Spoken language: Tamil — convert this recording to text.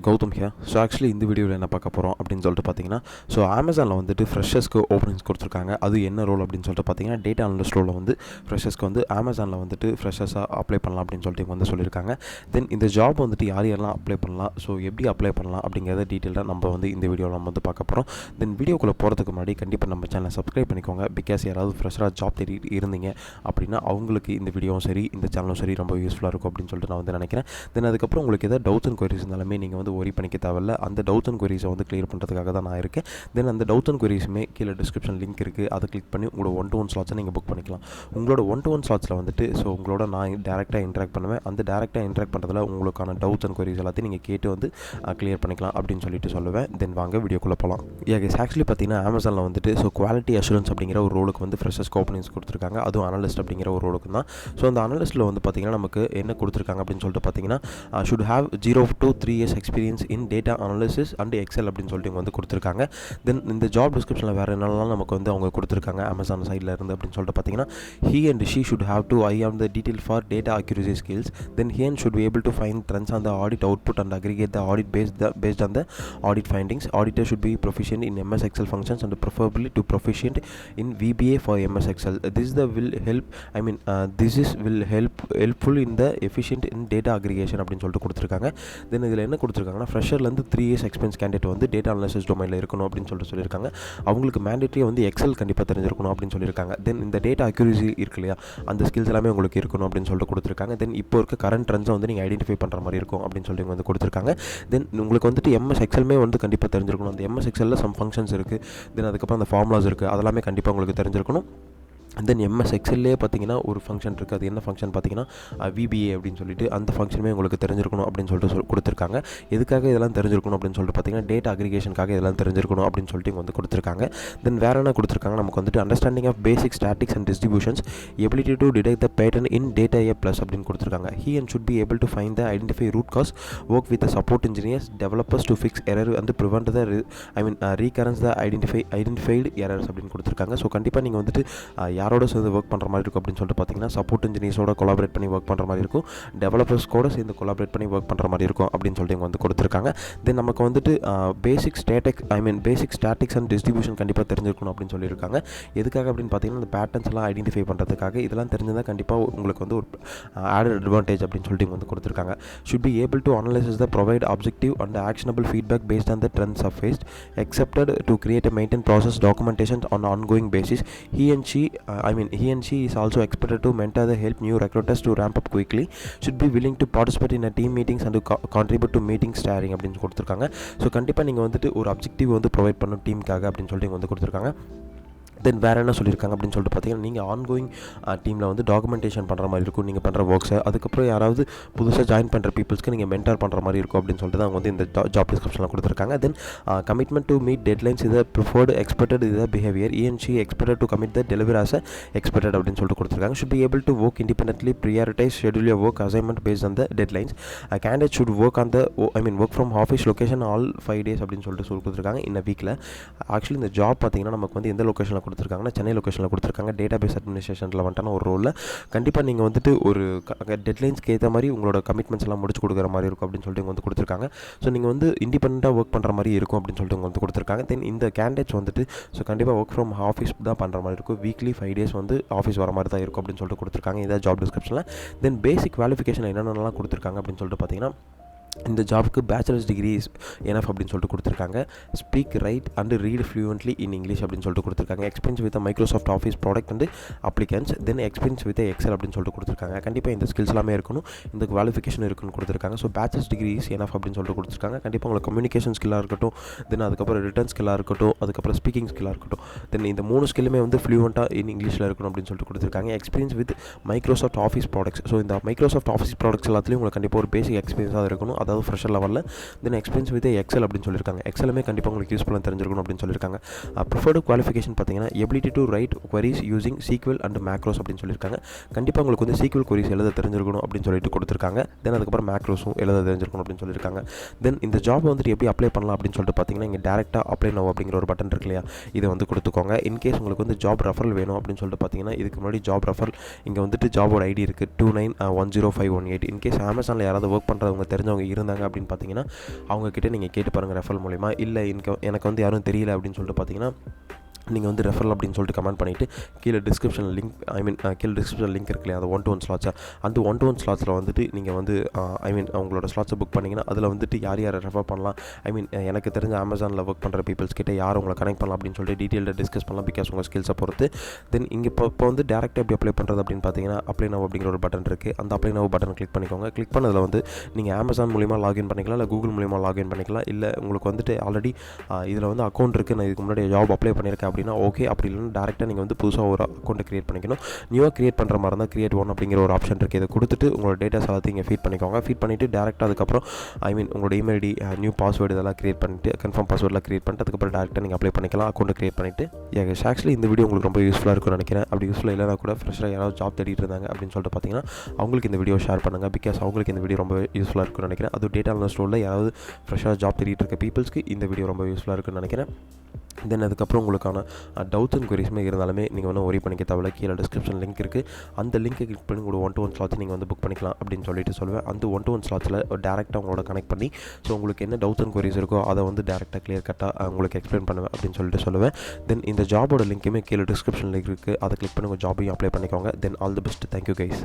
கௌதம் ஹியர். ஸோ ஆக்சுவலி இந்த வீடியோவில் என்ன பார்க்க போகிறோம் அப்படின்னு சொல்லிட்டு பார்த்தீங்கன்னா, ஸோ அமேசானில் வந்துட்டு ஃப்ரெஷர்ஸ்க்கு ஓப்பனிங்ஸ் கொடுத்துருக்காங்க. அது என்ன ரோல் அப்படின்னு சொல்லிட்டு பார்த்தீங்கன்னா, டேட்டா அனலிஸ்ட் ரோலில் வந்து ஃப்ரெஷர்ஸ்க்கு வந்து அமேசானில் வந்துட்டு ஃப்ரெஷர்ஸாக அப்ளை பண்ணலாம் அப்படின்னு சொல்லிட்டு இவங்க வந்து சொல்லியிருக்காங்க. தென் இந்த ஜாப் வந்துட்டு யார் யாரெல்லாம் அப்ளை பண்ணலாம், ஸோ எப்படி அப்ளை பண்ணலாம் அப்படிங்கிறத டீட்டெயிலாக நம்ம வந்து இந்த வீடியோவில் நம்ம வந்து பார்க்க போகிறோம். தென் வீடியோக்குள்ளே போகிறதுக்கு முன்னாடி கண்டிப்பாக நம்ம சேனலை சப்ஸ்கிரைப் பண்ணிக்கோங்க. பிகாஸ் யாராவது ஃப்ரெஷராக ஜாப் தேடி இருந்தீங்க அப்படின்னா அவங்களுக்கு இந்த வீடியோவும் சரி இந்த சேனலும் சரி ரொம்ப யூஸ்ஃபுல்லாக இருக்கும் அப்படின்னு சொல்லிட்டு நான் வந்து நினைக்கிறேன். தென் அதுக்கப்புறம் உங்களுக்கு எதாவது டவுட்ஸ் அண்ட் குவரிஸ் இருந்தாலுமே நீங்கள் வந்து ஒரி பண்ணிக்க தேவையில்ல. அந்த டவுட்ஸ் அண்ட் குவரிஸை வந்து கிளியர் பண்ணுறதுக்காக தான் நான் இருக்கேன். தென் அந்த டவுட்ஸ் அண்ட் குவரிஸுமே கீழே டிஸ்கிரிப்ஷன் லிங்க் இருக்குது. அதை கிளிக் பண்ணி உங்களோட 1-to-1 ஸ்லாட்ஸை நீங்கள் புக் பண்ணிக்கலாம். உங்களோட 1-to-1 ஸ்லாட்ஸில் வந்துட்டு ஸோ உங்களோட நான் டேரெக்டாக இன்ட்ராக்ட் பண்ணுவேன். அந்த டேரெக்டாக இன்ட்ராக்ட் பண்ணுறதுல உங்களுக்கான டவுட்ஸ் அண்ட் குவரிஸ் எல்லாத்தையும் நீங்கள் கேட்டு வந்து கிளியர் பண்ணிக்கலாம் அப்படின்னு சொல்லிட்டு சொல்லுவேன். தென் வாங்க வீடியோக்குள்ளே போகலாம். ஆக்சுவலி பார்த்தீங்கன்னா அமேசானில் வந்துட்டு ஸோ குவாலிட்டி அஷூரன்ஸ் அப்படிங்கிற ஒரு ரோலுக்கு வந்து ஃப்ரெஷர்ஸ்க்கு ஓப்பனிங்ஸ் கொடுத்துருக்காங்க. அதுவும் அனலிஸ்ட் அப்படிங்கிற ஒரு ரோலுக்கு தான். ஸோ அந்த அனலிஸ்ட்டில் வந்து பார்த்தீங்கன்னா நமக்கு என்ன கொடுத்துருக்காங்க அப்படின்னு சொல்லிட்டு பார்த்தீங்கன்னா should have 0 to 3 years experience in data analysis and Excel அப்படின்னு சொல்லிட்டு இவங்க வந்து கொடுத்துருக்காங்க. தென் இந்த ஜாப் டிஸ்கிரிப்ஷனில் வேறு என்னெல்லாம் நமக்கு வந்து அவங்க கொடுத்துருக்காங்க அமேசான் சைடில் இருந்து அப்படின்னு சொல்லிட்டு பார்த்தீங்கன்னா, he and she should have to eye on the detail for data accuracy skills. Then he and should be able to find trends on the audit output and aggregate the audit based on the audit findings. Auditor should be proficient in MS Excel functions and preferably to proficient in VBA for MS Excel. This will helpful in the efficient in data aggregation அப்படின்னு சொல்லிட்டு கொடுத்துருக்காங்க. தென் இதில் என்ன கொடுத்துருக்காங்கன்னா, ஃப்ரெஷர்லேருந்து 3 years எக்ஸ்பீரியன்ஸ் கேண்டிடேட் வந்து டேட்டா அனாலிசிஸ் டொமைனில் இருக்கணும் அப்படின்னு சொல்லிட்டு சொல்லியிருக்காங்க. அவங்களுக்கு மேண்டேட்டரியாக வந்து எக்ஸல் கண்டிப்பாக தெரிஞ்சிருக்கணும் அப்படின்னு சொல்லியிருக்காங்க. தென் இந்த டேட்டா அக்யூரசி இருக்கு இல்லையா, அந்த ஸ்கில்ஸ் எல்லாமே உங்களுக்கு இருக்கணும் அப்படின்னு சொல்லிட்டு கொடுத்துருக்காங்க. தென் இப்போ இருக்க கரண்ட் ட்ரெண்ட்ஸை வந்து நீங்கள் ஐடென்டிஃபை பண்ணுற மாதிரி இருக்கும் அப்படின்னு சொல்லிட்டு வந்து கொடுத்துருக்காங்க. தென் உங்களுக்கு வந்துட்டு எம்எஸ் எக்ஸலுமே வந்து கண்டிப்பாக தெரிஞ்சிருக்கணும். அந்த எம்எஸ் எக்ஸலில் சம் ஃபங்க்ஷன்ஸ் இருக்குது. தென் அதுக்கப்புறம் அந்த ஃபார்முலாஸ் இருக்குது. அதெல்லாமே கண்டிப்பாக உங்களுக்கு தெரிஞ்சிருக்கணும். தென் எம்எஸ் எக்ஸல்லே பார்த்தீங்கன்னா ஒரு ஃபங்க்ஷன் இருக்குது. அது என்ன ஃபங்க்ஷன் பார்த்தீங்கன்னா VBA அப்படின்னு சொல்லிட்டு அந்த ஃபங்க்ஷனுமே உங்களுக்கு தெரிஞ்சிருக்கணும் அப்படின்னு சொல்லிட்டு கொடுத்துருக்காங்க. எதுக்காக இதெல்லாம் தெரிஞ்சிருக்கணும் அப்படின்னு சொல்லிட்டு பார்த்தீங்கன்னா, டேட்டா அக்ரிகேஷனுக்காக இதெல்லாம் தெரிஞ்சிருக்கணும் அப்படின்னு சொல்லிட்டு இங்கே வந்து கொடுத்துருக்காங்க. தென் வேறு என்ன கொடுத்துருக்காங்க, நமக்கு வந்துட்டு understanding of basic statistics and distributions, ability to detect the pattern in data A plus அப்படின்னு கொடுத்துருக்காங்க. He and should be able to find the identify root cause, work with the support engineers, developers to fix error and prevent the recurrence the identified errors அப்படின்னு கொடுத்துருக்காங்க. ஸோ கண்டிப்பாக நீங்கள் வந்துட்டு யாரோட சேர்ந்து ஒர்க் பண்ணுற மாதிரி இருக்கும் அப்படின்னு சொல்லிட்டு பார்த்தீங்கன்னா, சப்போர்ட் இன்ஜினியர்ஸோட கொலாபரேட் பண்ணி ஒர்க் பண்ணுற மாதிரி இருக்கும். டெவலப்பர்ஸ் கூட சேர்ந்து கொலாபரேட் பண்ணி ஒர்க் பண்ணுற மாதிரி இருக்கும் அப்படின்னு சொல்லிட்டு இங்கே வந்து கொடுத்துருக்காங்க. தென் நமக்கு வந்துட்டு பேசிக் ஸ்டாட்டிக்ஸ் அண்ட் டிஸ்ட்ரிபியூஷன் கண்டிப்பாக தெரிஞ்சிருக்கணும் அப்படின்னு சொல்லியிருக்காங்க. எதுக்காக அப்படின்னு பார்த்தீங்கன்னா, இந்த பேட்டர்ன்ஸ் எல்லாம் ஐடென்டிஃபை பண்ணுறதுக்காக. இதெல்லாம் தெரிஞ்சுதான் கண்டிப்பாக உங்களுக்கு வந்து ஒரு ஆடட் அட்வான்டேஜ் அப்படின்னு சொல்லிட்டு இங்கே வந்து கொடுத்துருக்காங்க. should be able to analyze the provide objective and actionable feedback based on the trends surfaced, accepted to create a maintain process documentation on ongoing basis. He and she is also expected to mentor the help new recruiters to ramp up quickly, should be willing to participate in a team meetings and to contribute to meeting steering அப்படின்னு கொடுத்துருக்காங்க. ஸோ கண்டிப்பாக நீங்கள் வந்துட்டு ஒரு அப்ஜெக்டிவ் வந்து ப்ரொவைட் பண்ணணும் டீமுக்காக அப்படின்னு சொல்லிட்டு இங்கே வந்து கொடுத்துருக்காங்க. தென் வேறு என்ன சொல்லியிருக்காங்க அப்படின்னு சொல்லிட்டு பார்த்தீங்கன்னா, நீங்கள் ஆன்கோயிங் டீமில் வந்து டாக்குமெண்டேஷன் பண்ணுற மாதிரி இருக்கும் நீங்கள் பண்ணுற ஒர்க்ஸை. அதுக்கப்புறம் யாராவது புதுசாக ஜாயின் பண்ணுற பீப்புள்ஸ்க்கு நீங்கள் மென்டார் பண்ணுற மாதிரி இருக்கும் அப்படின்னு சொல்லிட்டு தான் அவங்க வந்து இந்த ஜாப் டிஸ்கிரிப்ஷனில் கொடுத்துருக்காங்க. தென் கமிட்மெண்ட் டு மீட் டெட்லைன்ஸ் இதை ப்ரிஃபர்டு எக்ஸ்பெக்டட் இதை behaviour, ENC expected to commit the delivery as expected அப்படின்னு சொல்லிட்டு கொடுத்துருக்காங்க. Should be able to work independently, prioritise schedule your work assignment based on the deadlines. Candidate should work on the work from office location all 5 days அப்படின்னு சொல்லிட்டு கொடுத்துருக்காங்க இந்த வீக்கில். ஆக்சுவலி இந்த ஜாப் பார்த்தீங்கன்னா நமக்கு வந்து எந்த லொக்கேஷனில் கொடுத்துருக்காங்கன்னா, சென்னை லொக்கேஷனில் கொடுத்துருக்காங்க. டேட்டா பேஸ் அட்மினிஸ்ட்ரேஷனில் வந்துட்டான ஒரு ரோலில் கண்டிப்பாக நீங்கள் வந்துட்டு ஒரு டெட்லைன்ஸ்க்கு ஏற்ற மாதிரி உங்களோட கமிட்மெண்ட்ஸ் எல்லாம் முடிச்சு கொடுக்குற மாதிரி இருக்கும் அப்படின்னு சொல்லிட்டு இங்கே வந்து கொடுத்துருக்காங்க. ஸோ நீங்கள் வந்து இண்டிபெண்ட்டாக ஒர்க் பண்ணுற மாதிரி இருக்கும் அப்படின்னு சொல்லிட்டு இங்கே வந்து கொடுத்துருக்காங்க. தென் இந்த கேண்டிடேட்ஸ் வந்துட்டு ஸோ கண்டிப்பாக ஒர்க் ஃப்ரம் ஆஃபீஸ் தான் பண்ணுற மாதிரி இருக்கும். வீக்லி 5 days வந்து ஆஃபீஸ் வர மாதிரி தான் இருக்கும் அப்படின்னு சொல்லிட்டு கொடுத்துருக்காங்க இதான் ஜாப் டிஸ்கிரிப்ஷனில். தென் பேசிக் குவாலிஃபிகேஷன் என்னென்னலாம் கொடுத்துருக்காங்க அப்படின்னு சொல்லிட்டு பார்த்தீங்கன்னா, இந்த ஜாபுக்கு பேச்சுலர்ஸ் டிகிரி இஸ் எனஃப் அப்படின்னு சொல்லிட்டு கொடுத்துருக்காங்க. Speak write and read fluently in English அப்படின்னு சொல்லிட்டு கொடுத்துருக்காங்க. Experience with Microsoft Office product and applications. Then experience with Excel அப்படின்னு சொல்லிட்டு கொடுத்துருக்காங்க. கண்டிப்பாக இந்த ஸ்கில்ஸ் எல்லாமே இருக்கணும், இந்த குவாலிஃபிகேஷன் இருக்குன்னு கொடுத்துருக்காங்க. So bachelors degree is enough அப்படின்னு சொல்லிட்டு கொடுத்துருக்காங்க. கண்டிப்பாக உங்களுக்கு கம்யூனிகேஷன் ஸ்கில்லாக இருக்கட்டும், தென் அதுக்கப்புறம் ரிட்டன் ஸ்கில்லாக இருக்கட்டும், அதுக்கப்புறம் ஸ்பீக்கிங் ஸ்கில்லாக இருக்கட்டும். தென் இந்த 3 ஸ்கில்லுமே வந்து ஃப்ளூயண்ட்டாக இன் இங்கிலீஷில் இருக்கணும் அப்படின்னு சொல்லிட்டு கொடுத்துருக்காங்க. Experience with Microsoft office products. So இந்த மைக்ரோசாஃப்ட் ஆஃபீஸ் ப்ராடக்ட்ஸ் எல்லாத்துலேயும் உங்களுக்கு கண்டிப்பாக ஒரு பேசிக் எக்ஸ்பீரியன்ஸாக இருக்கணும், அதாவது ஃப்ரெஷர் லெவலில். தென் எக்ஸ்பீரியன்ஸ் வித் எக்ஸல் அப்படின்னு சொல்லியிருக்காங்க. எக்ஸலுமே கண்டிப்பாக உங்களுக்கு யூஸ்ஃபுல்லாக தெரிஞ்சிருக்கணும் அப்படின்னு சொல்லியிருக்காங்க. ப்ரிஃபர்டு குவாலிஃபிகேஷன் பார்த்தீங்கன்னா, ability to right queries using SQL and macros அப்படின்னு சொல்லியிருக்காங்க. கண்டிப்பாக உங்களுக்கு வந்து SQL queries எழுத தெரிஞ்சிருக்கணும் அப்படின்னு சொல்லிட்டு கொடுத்துருக்காங்க. தென் அதுக்கப்புறம் மேக்ரோஸும் எழுத தெரிஞ்சிருக்கணும் அப்படின்னு சொல்லியிருக்காங்க. தென் இந்த ஜாப் வந்துட்டு எப்படி அப்ளை பண்ணலாம் அப்படின்னு சொல்லிட்டு பார்த்தீங்கன்னா, இங்கே டேரெக்டாக அப்ளை நவ் அப்படிங்கிற ஒரு பட்டன் இருக்கு இல்லையா, இதை வந்து கொடுத்துக்கோங்க. இன்கேஸ் உங்களுக்கு வந்து ஜாப் ரெஃபரல் வேணும் அப்படின்னு சொல்லிட்டு பார்த்தீங்கன்னா, இதுக்கு முன்னாடி ஜாப் ரெஃபரல் இங்கே வந்துட்டு ஜாபோட ஐடி இருக்குது 29100518. இன்கேஸ் அமேசானில் யாராவது ஒர்க் பண்ணுறவங்க தெரிஞ்சவங்க இருந்தாங்க அப்படின்னு பார்த்தீங்கன்னா அவங்கக்கிட்ட நீங்கள் கேட்டு பாருங்கள் ரெஃபரல் மூலிமா. இல்லை எனக்கு வந்து யாரும் தெரியல அப்படின்னு சொல்லிட்டு பார்த்தீங்கன்னா நீங்கள் வந்து ரெஃபரல் அப்படின்னு சொல்லிட்டு கமெண்ட் பண்ணிவிட்டு கீழே டிஸ்கிரிப்ஷனில் கீழே டிஸ்கிரிப்ஷனில் லிங்க் இருக்கு இல்லையா, அது 1-to-1 ஸ்லாட்ஸாக, அந்த 1-to-1 ஸ்லாட்ஸில் வந்துட்டு நீங்கள் வந்து உங்களோட ஸ்லாட்ஸை புக் பண்ணிங்கன்னா அதில் வந்துட்டு யார் ரெஃபர் பண்ணலாம், எனக்கு தெரிஞ்ச அமேசானில் ஒர்க் பண்ணுற பீப்பிள்ஸ் கிட்ட யார் உங்களை கனெக்ட் பண்ணலாம் அப்படின்னு சொல்லிட்டு டீட்டெயிலாக டிஸ்கஸ் பண்ணலாம். பிகாஸ் உங்கள் ஸ்கில்ஸை பொறுத்து. தென் இங்கே இப்போ வந்து டேரெக்டாக எப்படி அப்ளை பண்ணுறது அப்படின்னு பார்த்தீங்கன்னா அப்ளை நவ் அப்படிங்கிற ஒரு பட்டன் இருக்குது. அந்த அப்ளை நவ் பட்டன் கிளிக் பண்ணிக்கோங்க. கிளிக் பண்ணதில் வந்து நீங்கள் அமேசான் மூலிமா லாகின் பண்ணிக்கலாம், இல்லை கூகுள் மூலிமா லாகின் பண்ணிக்கலாம். இல்லை உங்களுக்கு வந்துட்டு ஆல்ரெடி இதில் வந்து அக்கௌண்ட் இருக்குது, நான் இதுக்கு முன்னாடி ஜாப் அப்ளை பண்ணியிருக்கேன் அப்படின்னா ஓகே. அப்படி இல்லைன்னா டேரெக்டாக நீங்கள் வந்து புதுசாக ஒரு அக்கௌண்ட்டை க்ரியேட் பண்ணிக்கணும். நியூவாக க்ரியேட் பண்ணுற மாதிரி இருந்தால் கிரியேட் ஒன் அப்படிங்கிற ஒரு ஆப்ஷன் இருக்குது. இதை கொடுத்துட்டு உங்களோட டேட்டாஸ் எல்லாத்தையும் இங்கே ஃபீட் பண்ணிக்கோங்க. ஃபீட் பண்ணிவிட்டு டேரெக்டாக அதுக்கப்புறம் உங்களோட இமெயில் ஐடி, நியூ பாஸ்வேர்டு இதெல்லாம் க்ரியேட் பண்ணிவிட்டு கன்ஃபார்ம் பாஸ்வேர்டெலாம் க்ரியேட் பண்ணிட்டு அதுக்கப்புறம் டேரெக்டாக நீங்கள் அப்ளை பண்ணிக்கலாம். அக்கௌண்ட்டை க்ரியேட் பண்ணிவிட்டு ஆக்சுவலி இந்த வீடியோ உங்களுக்கு ரொம்ப யூஸ்ஃபுல்லாக இருக்கும்னு நினைக்கிறேன். அப்படி யூஸ்ஃபுல்லாக இல்லைனா கூட ஃப்ரெஷ்ஷாக யாராவது ஜாப் தேடிட்டு இருந்தாங்க அப்படின்னு சொல்லிட்டு பார்த்தீங்கன்னா அவங்களுக்கு இந்த வீடியோ ஷேர் பண்ணுங்கள். பிகாஸ் அவங்களுக்கு இந்த வீடியோ ரொம்ப யூஸ்ஃபுல்லாக இருக்கும்னு நினைக்கிறேன். அது டேட்டா அனலிஸ்ட் ரோலில் யாராவது ஃப்ரெஷ்ஷாக ஜாப் தேடிட்டு இருக்க பீப்பிள்ஸ்க்கு இந்த வீடியோ ரொம்ப யூஸ்ஃபுல்லாக இருக்குன்னு நினைக்கிறேன். தென் அதுக்கப்புறம் உங்களுக்கான டவுட்ஸ் அண்ட் குவரிஸ்மே இருந்தாலுமே நீங்கள் வந்து ஒரி பண்ணிக்க தேவையில்ல. கீழே டிஸ்கிரிப்ஷன் லிங்க் இருக்குது. அந்த லிங்கை கிளிக் பண்ணி உங்களோட 1-to-1 ஸ்லாட்ஸ் நீங்கள் வந்து புக் பண்ணிக்கலாம் அப்படின்னு சொல்லிட்டு சொல்லுவேன். அந்த 1-to-1 ஸ்லாட்ஸில் டேரெக்டாக உங்களோட கனெக்ட் பண்ணி உங்களுக்கு என்ன டவுட்ஸ் அண்ட் குவரிஸ் இருக்கோ அதை வந்து டேரெக்டாக கிளியர் கட்டாக உங்களுக்கு எக்ஸ்பிளைன் பண்ணுவேன் அப்படின்னு சொல்லிட்டு சொல்லுவேன். தென் இந்த ஜாபோட லிங்க்குமே கீழே டிஸ்கிரிப்ஷன் லிங்க் இருக்குது. அதை கிளிக் பண்ணி உங்கள் ஜாபையும் அப்ளை பண்ணிக்கோங்க. Then all the best. Thank you guys.